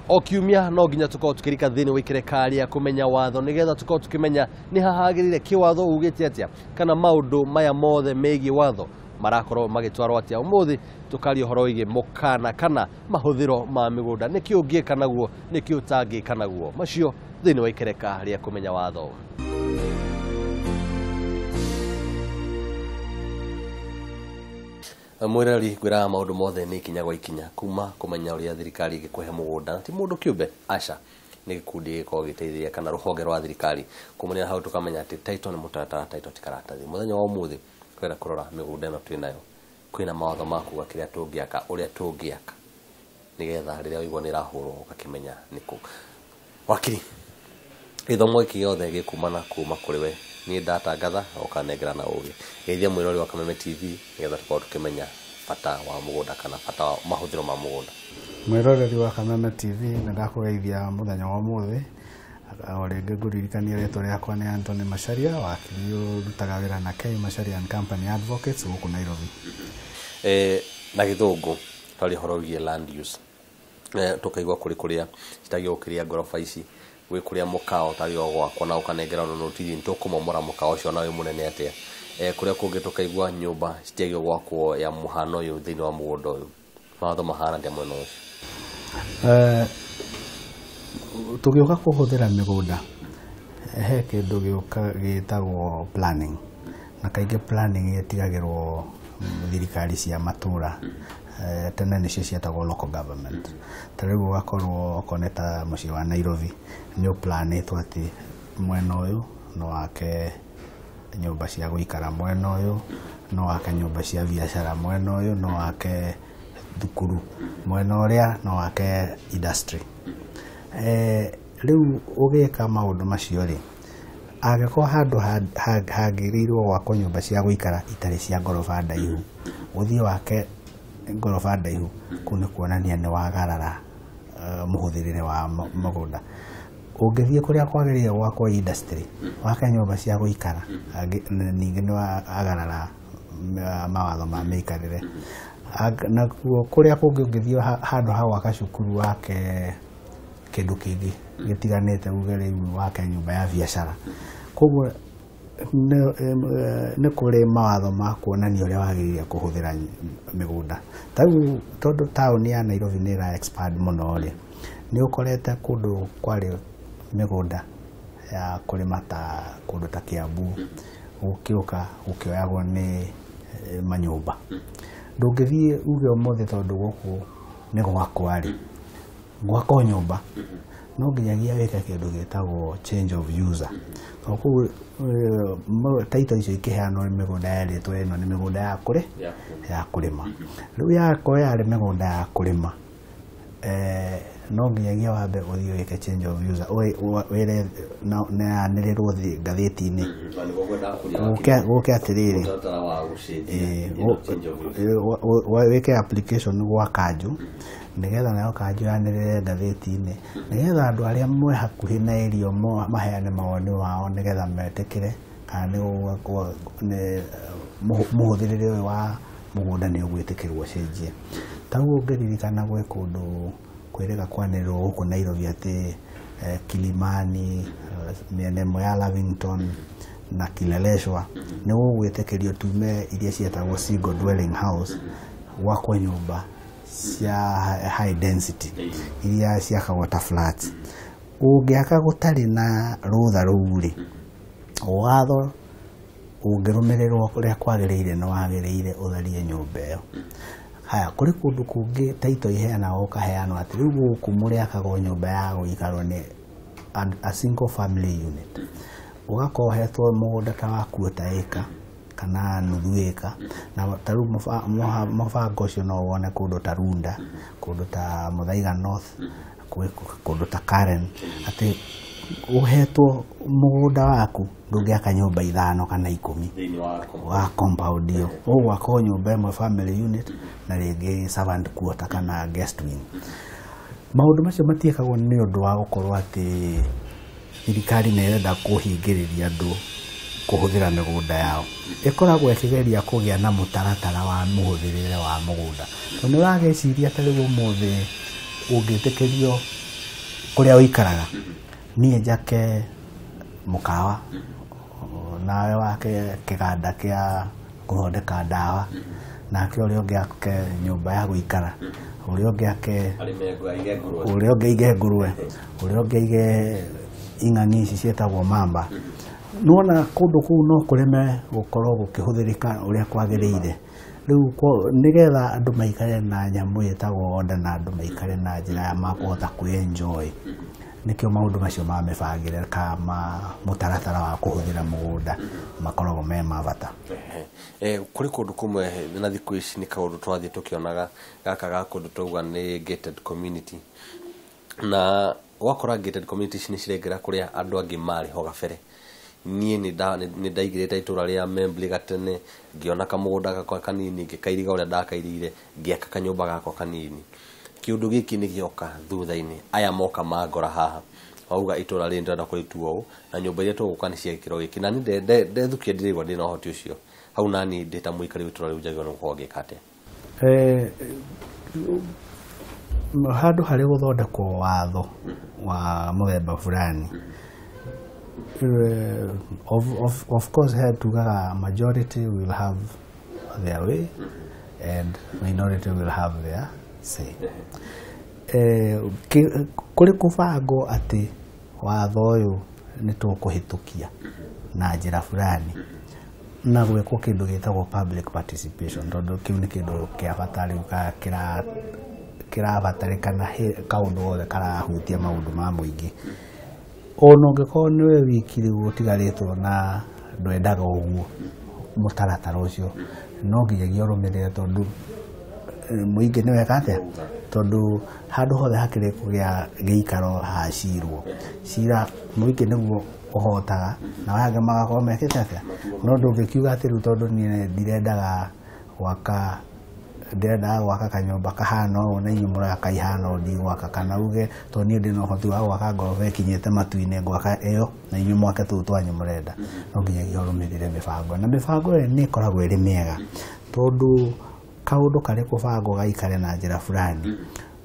O kiumia no nginya tukorwo tukirika thini wa ikerekaria ya kumenya watho nigetha tukorwo tukimenya ni hahagirire kiwatho ugite atia kana maundu maya mothe megie watho marakorwo magitwarwo atia. Umuthi tukari uhoro wige mukana kana mahuthiro ma migunda niki ungiika naguo niki utangiika naguo macio thini wa ikerekaria ya kumenya watho. Mwirari gwira maundu mothe ni ikinya gwa ikinya kuma kumenya uria thirikari igikuhe mugunda ti mundu kiumbe aca ni gikundi giko giteithia kana ruhonge rwa thirikari kumenya hau tukamenya ati title ni mutatara title tikaratathi muthenya wa umuthi kwera kurora migunda no twinayo kwina mawatho maku akiria tungiaka uria tungiaka nigetha riria wigwa ni rahurwo ukakimenya niku wakiri ithomo iki yothe gikumana kuma kuri we ni ndatangatha ukanengera na ugi geithia mwirori wa Kameme TV nigetha tukorwo tukimenya bata wa mugunda kana bata wa mahuthiro ma mugunda. Mwirori wa Kameme TV ndakugeithia muthenya wa muthi oringi nguririkania ritwa riakwa ni Anthony Macharia wakiri rutaga wira na K Macharia and Company Advocates guku Nairobi. Na githungu twari horogie land use tukaigwa kuri kuria citagio ukiria ngorofa ici gwe kuria mukao tari ogwakwa na ukanengera no notiri ntukumomora mukao ucio nawe munene atia kuria kungi tukaigwa nyumba citagio gwakwo ya muhano uyu thini wa mugunda uyu mawatho mahana ndia mwena ucio. Tugiuka kuhuthira migunda he kindu giuka gitagwo planning na kaingi planning itigagirwo thirikari cia matura tena nicio ciatagwo local government. Tariu gakorwo koneta muci wa Nairobi ni planetwo ati mwena uyu no wake nyumba cia guikara mwena uyu no wake nyumba cia biashara mwena uyu no wake thukuru mwena uria no wake industry. Riu ugeka maundu macio ri ageko handu hagirirwo gwako nyumba cia guikara itari cia ngorofa ndaihu uthii wake ngorofa ndaihu kune kuonania ni wagarara muhuthirire wa mugunda. Ungithie kuria kwagirire gwako industry wake nyumba cia guikara ningi ni wagarara mawatho ma mikarire na kuria kungi ungithio handu ha gwaka cukuru wake kindu kingi gitiganite ugere wake nyumba ya biashara koguo ne kuri mawatho ma kuonania uria wagirire kuhuthira migunda. Tau tondu town ya Nairobi ni ra expand muno ri ni ukorete kundu kwari migunda ya kurima ta kundu ta Kiambu ukiuka ukioyagwo ni manyumba ndungithie uge umuthi tondu guku ni gwakwari gwako nyumba no nginyagia weka kindu gitagwo change of user. Oku title icio ikiheanwo ni migunda ya ritwa ino ni migunda ya kurima. Riu yako yari migunda ya kurima no nginyagia wambe uthio weke change of user wire na nirirwo ngatheti-ini uke atiriri weke application gwa kanju nigetha nayo kanju yanirire ngatheti-ini nigetha andu aria mwe hakuhi na irio maheane mawoni wao nigetha metikire kana ni muhuthirire wa mugunda ni ugwitikirwo cenjie. Taguo ngiririkana gwe kundu kwirega kwanirwo huko Nairobi ati Kilimani mienemo ya Lavington na Kileleshwa ni ugwitikirio tume iria cietagwo single dwelling house gwakwo nyumba cia high density iria ciakagwo ta flats. Ungiaka gutari na rutha ruri watho ungirumirirwo kuria kwagiriire no wagiriire utharie nyumba iyo. Haya kuri kundu kungi title iheana ukaheanwo ati riu guku muri akagwo nyumba ya guikarwo ni a single family unit ugakohetwo mugunda ta waku ta eka kana nuthu eka na taru mubango ucio no wone kundu ta Runda kundu ta Muthaiga North kundu ta Karen ati uhetwo mugunda waku ndungiaka nyumba 5 kana 10 wa compound iyo ugwako nyumba imwe family unit na ringi servant quarter kana guest wing. Maundu macio matiekagwo ni undu wa gukorwo ati thirikari nirenda kuhingiriria andu kuhuthira migunda yao. Ikoragwo ikigeria kugia na mutaratara wa muhuthirire wa mugunda. Tondu wageciria tari umuthi ungitikirio kuria uikaraga niĩ njake mukawa nawe wake kiganda kia kuthondeka ndawa nake uria ungi ake nyumba ya guikara uria ungi ake uria ungi ige ngurwe uria ungi ige ing'ang'i ici cietagwo mamba nuona kundu kuu no kureme gukorwo gukihuthirika uria kwagiriire riu nigetha andu maikare na nyamu yetagwo oda na andu maikare na njira ya makuhota kuenjoy nikio maundu macio ma mibangire kama mutaratara wa kuhuthira mugunda makoragwo me mabata kuri kundu kumwe na thiku ici ni kaundu twathie tukionaga gaka ga kundu tuga ni gated community na wakora gated community ni cirengera kuria andu angi mari ho gabere nie ni ndaigirite itura ria membli gatene ngiona kamugunda gakwa kanini ngikairiga uria ndakairire ngiaka kanyumba gakwa kanini kiundu giki ni gioka thutha-ini aya moka magora haha auga itura ri ndenda kuritua u na nyumba iria tuguka ni ciekiro giki na ni ndethukia ndirigwa ndina hoti ucio hau nani ndita muikari itura ri njagio no kugika ate handu hari guthondekwo watho wa muthemba fulani of course had to majority will have their way and minority will have their say kuri kubango ati watho uyu ni tukuhitukia na njira fulani na gweko kindu gitagwo public participation tondu kiu ni kindu kia bata riu kirabatarikana kaundu wothe karahutia maundu ma muingi ono ngeko niwe wikiri gutigaritwo na ndwendaga uguo mutaratara ucio no nginyagia urumirire tondu muingi niwe kate tondu handu hothe hakiri kugia giikaro hacirwo cira muingi niguo uhotaga na wange magakorwo mekite atia no ndungikiuga ati riu tondu nie ndirendaga gwaka kanyumba kahana ũũ na inyuĩ mũraka ihana ũũ ndigwaka kana uge to niĩ ndĩ na ũhoti wa gwaka ngoroba ĩkinyĩte matu-inĩ gwaka ĩyo na inyuĩ mwake tũu twanyu mũrenda no nginyagia ũrũmĩrĩre mĩbango na mĩbango ĩyo nĩ ĩkoragwo ĩrĩ mĩega tondũ kaũndũ karĩ kũbangwo gaikare na njĩra fulani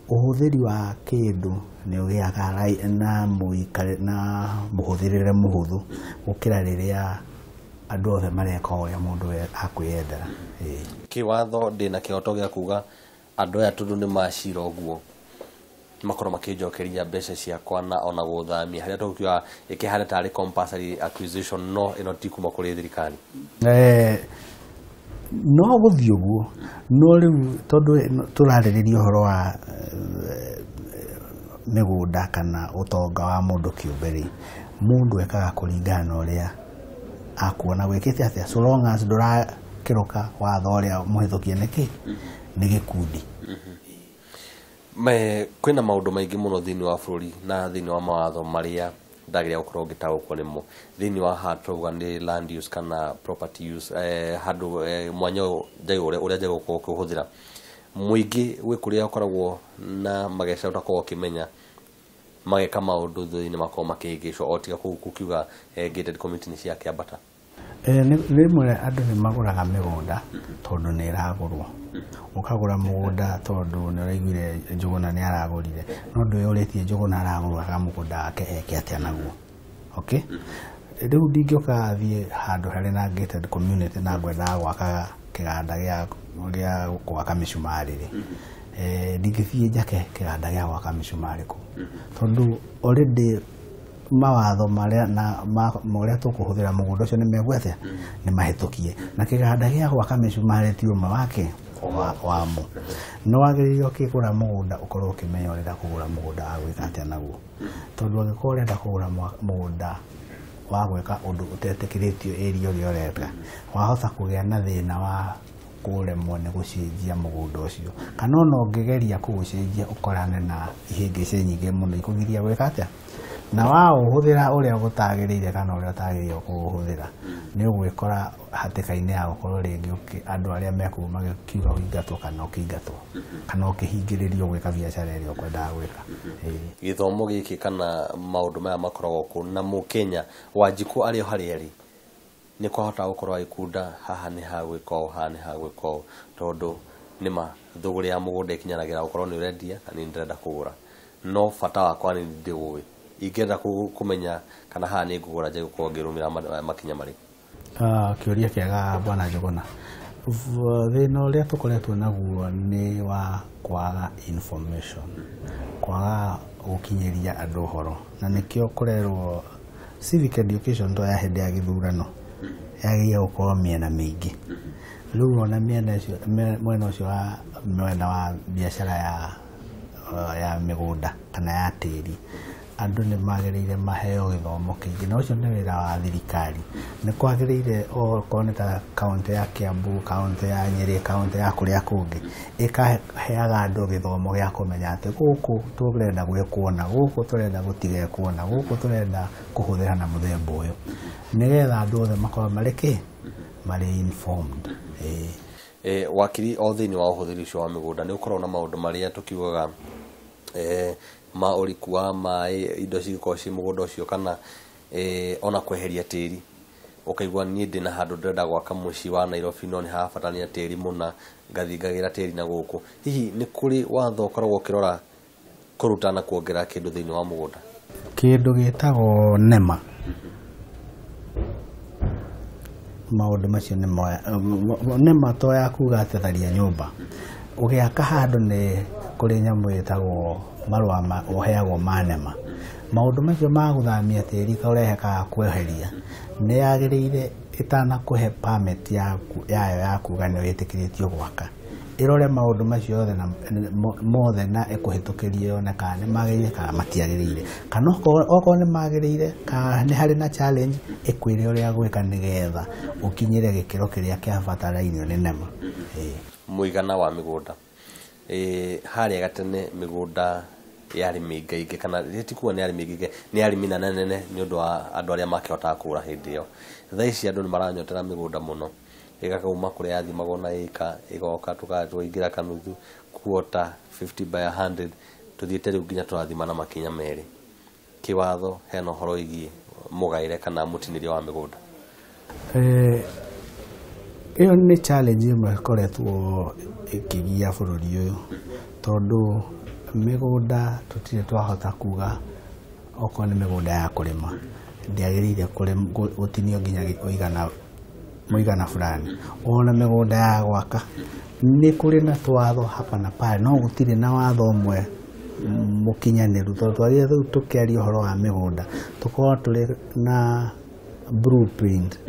ũhũthĩri wa kĩndũ nĩ ũgĩaga na mũikare na mũhũthĩrĩre mũhũthũ gũkĩra rĩrĩa andu othe mareka uria mundu akwiyendera kiwatho ndina kihoto gia kuga andu aya tundu ni macira uguo makorwo makinjokeria mbeca ciakwa na ona guthamia haria tukiwa ikihana tari compulsory acquisition no ino tikuma kuri thirikari no guthii uguo no riu tondu turaririria uhoro wa migunda kana utonga wa mundu kiumberi mundu ekaga kuringana uria akuona gwikite atia so long as ndura kiroka watho uria muhithukie niki ni gikundi kwina maundu maingi muno thini wa bururi na thini wa mawatho maria ndagiria gukorwo ngitaũkwo nimo thini wa hatuga ni land use kana property use handu mwanya uria jagukorwo kuhuthira muingi gwi kuria ukoragwo na mageca utakorwo kimenya mageka maundu thini makorwo makihingicwo otiga kukiuga gated community ni cia kiambata rimwe andu ni maguraga migunda tondu ni iragurwo ukagura mugunda tondu ni uraiguire njuguna ni aragurire no ndu yuritie njuguna araguraga mugunda wake eke atia naguo okay riu ndingioka thie handu hari na gated community na ngwenda gwaka kiganda gia gwaka micumari ndingithie njake kiganda gia gwaka micumari ku tondu already mawatho maria na maria tukuhuthira mugunda ucio ni megwete ni mahitukie na kiganda gia gwaka micumari ti umwe wake wamo no wagiririo kigura mugunda ukorwo ukimenya urenda kugura mugunda wa gwika atia naguo tondu angikorwo urenda kugura mugunda wa gwika undu utetekiritio area uria urenda wahota kugia na thina wa kuremwo ni gucenjia mugunda ucio kana no ngigeria kugucenjia ukorane na ihingice nyingi muno ikugiria gwika atia na wao uhuthira uria gutagiriire kana uria utagiriire kuhuthira ni ugwikora hatikaine ya gukorwo ringi andu aria meku magikiuga uingatwo kana ukiingatwo kana ukihingiririo gwika biacara iria ukwendaga gwika githomo giki kana maundu maya makoragwo ku na mukenya wanjiku ario hariari ni kwahota gukorwo ikunda haha ni hagwiko haha ni hagwiko tondu nima thuguri ya mugunda ikinyanagira gukorwo ni urendia kana ni ndenda kugura no fata wakwa ni ndiwe ingenda kumenya kana haha ni ngugura nje gukorwo ngirumira makinya mari kiuria kiaga bwana Njuguna thina uria tukoretwo naguo ni wa kwaga information kwaga gukinyiria andu horo na nikio kurerwo civic education to ya hindi ya githurano yagiye gukorwo miena mingi riu ona miena icio mwena ucio wa mwena wa biashara ya migunda kana ya tiri andu ni magiriire maheo githomo kingi na ucio ni wira wa thirikari ni kwagiriire o koneta county ya Kiambu county ya Nyeri county ya kuria kungi ikaheaga andu githomo gia kumenya ati guku turenda gwikuona guku turenda gutige kuona guku turenda kuhuthira na muthemba uyu nigetha andu othe makorwo mari informed wakiri o thini wa uhuthiri ucio wa migunda ni ukorwo na maundu maria tukiugaga ma uriku wa mai indo cigiko ci mugunda ucio kana ona kweheria tiri ukaigwa nie ndina handu ndenda gwaka muci wa Nairobi no ni hafatania tiri muna ngathingagira tiri na guku hihi ni kuri watho ukoragwo ukirora kurutana kuongera kindu thini wa mugunda kindu gitagwo nema maundu macio ni moya nema to ya kuga atetharia nyumba ugiaka handu ni kuri nyamu itagwo marwa uheagwo manema maundu macio ma guthamia tiri kaurehe ka kweheria ni yagiriire itana kuhe permit ya kuga ni witikiritio gwaka irore maundu macio yothe na mothe na ikuhitukirie ona kana ni magirire kana matiagiriire kana oko ni magirire kana ni hari na challenge ikwire uria gwika nigetha ukinyire gikiro kiria kiafatarainio ni nema muigana wa migunda hari gatene migunda yari migaige kana ritikuwa ni yari migaige ni yari mina nene ni undu wa andu aria makihota kura hindi yo thaici andu ni maranyotera migunda muno igakauma kuria yathimagwo na ika igoka tukatwingira kanuthu quarter 50 by 100 tuthiete riu nginya turathima na makinya meri kiwatho heno horo igie mugaire kana mutinirio wa migunda iyo ni challenge imwe koretwo ikigia bururi uyu tondu migunda tutire twahota kuga oko ni migunda ya kurima ndiagirire gutinio nginya muigana fulani ona migunda ya gwaka ni kuri na twatho hapa na pale no gutire na watho umwe mukinyaniru twarie thu tukiaria horo wa migunda tukorwo turi na blueprint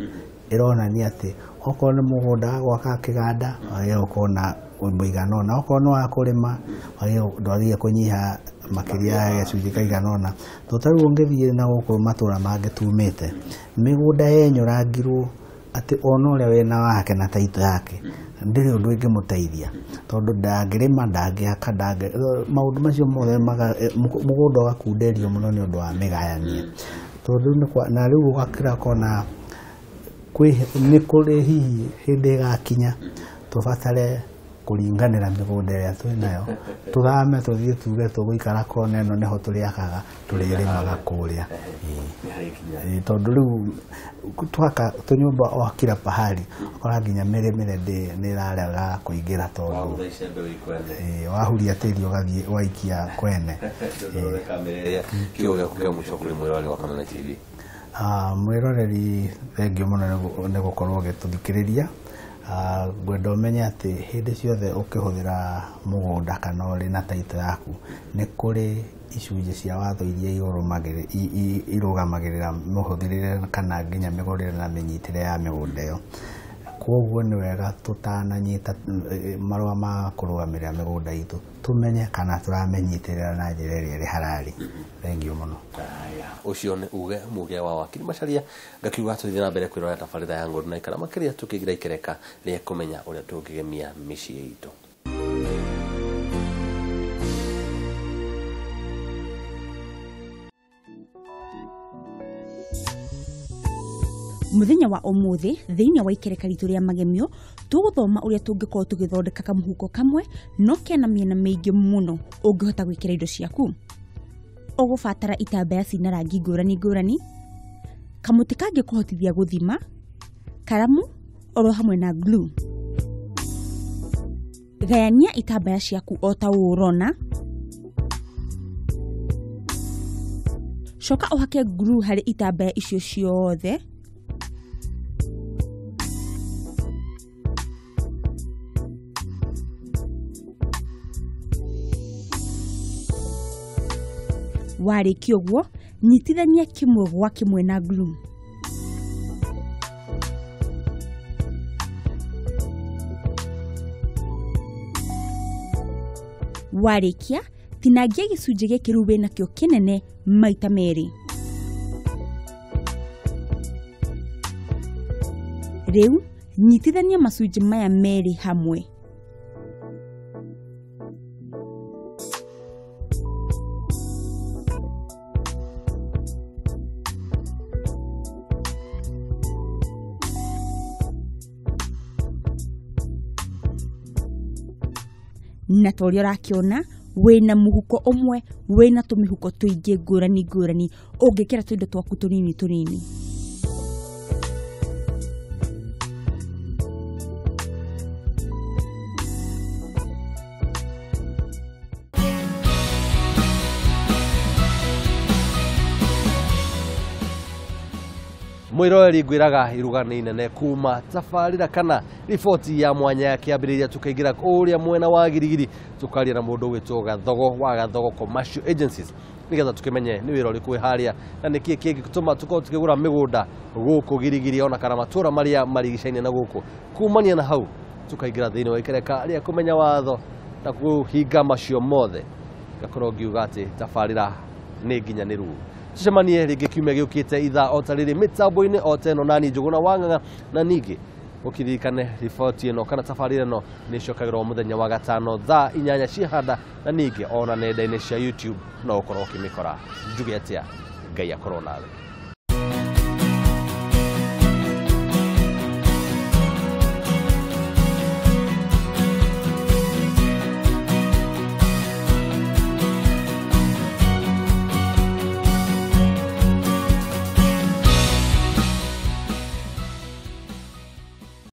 ironania ati oko ni mugunda gwaka kiganda wage ukona muigana ona oko no akurima wage ndwagie kunyiha makiria ya gicunji kaiganona tutaru ngithie na guku matura mange tumite migunda yenyorangirwo ati ona uria wena wake na taito yake ndiri undu ingi muteithia tondu ndangirima ndangiaka maundu macio mothe mugunda ugakunderio muno ni undu wa migayania tondu na riu ugakira kona ni kuri hihi hindi gakinya tubatare kuringanira migunda iria twinayo tuthame tuthie tuge tuguikara kona eno niho turiakaga turirimaga kuria tondu riu twaka tunyumba o kila pahali okora nginya miremire ni irarega kuingira tondu wahuria tiri ugathie waikia kwene kiuga kukia muco kuri mwirori wa Kameme TV mwiroreri thengio muno ni gukorwo gituthikiriria gwenda umenye ati hindi ciothe ukihuthira mugunda kana uri na taito yaku ni kuri icunji cia watho iria irugamagirira muhuthirire kana nginya migurire na minyitire ya migunda iyo koguo ni wega tutananyita marua ma kurugamirira migunda itu tumenye kana turamenyitirira na njira iria iri harari thengio muno ucio ni uge muge wa wakiri Macharia ngakiuga tuthie na mbere kwirora tabarira ya Ngundu na ikara makiria tukigira ikereka ria kumenya uria tungigemia micii itu muthenya wa umuthi thiini wa ikereka ritu ria magemio tuguthoma uria tungikorwo tugithondeka kamuhuko kamwe no kena miena mingi muno ungihota gwikira indo ciaku ugubatara itambaya cina rangi ngurani kamuti kangi kuhotithia guthima karamu oro hamwe na glue gayania itambaya ciaku o ta urona coka ũhake glue harĩ itambaya icio ciothe. Warĩkia ũguo, nyitithania kĩmwe gwa kĩmwe na glue. Warĩkia, tinangia gĩcunjĩ gĩkĩ rĩu wĩnakĩo kĩnene maita merĩ. Rĩu, nyitithania macunjĩ maya merĩ hamwe. Na tũrĩa ũrakĩona wĩna mũhuko ũmwe wĩna tũmĩhuko tũingĩ ngũrani ũngĩkĩra tũindo twaku tũnini. Mwiroreri ngwiraga iruga nĩ inene kuma tabarĩra kana riboti ya mwanya ya kĩambĩrĩria tukaingira ũrĩa mwena wa girigiri tukaria na mũndũ wĩtwo Gathogo Commercial Agencies nigetha tukimenye nĩ wĩra ũrĩkũ harĩa na nĩkĩ kĩngĩtũma tukorwo tukĩgũra mĩgũnda gũkũ girigiri ona kana matũra marĩa marigicainie na gũkũ. Kumania na hau tukaingira thĩinĩ wa ikereka rĩa kũmenya watho na kũhinga macio mothe gakorwo ngiuga atĩ tabarĩra nĩ nginyanĩru. Tucemanie rĩngĩ kiumia gĩũkĩte ithaa o ta rĩrĩ mĩtambo-inĩ o ta ĩno nani Njũgũna Wang'ang'a na ningĩ ũkiririkane riboti ĩno kana tabarĩra ĩno nĩ ĩcokagĩrwo mũthenya wa gatano thaa 8 cia handa na ningĩ ona nenda-inĩ cia YouTube no ũkorwo ũkĩmĩkora. Njuge atĩa, Ngai akorwo nawe.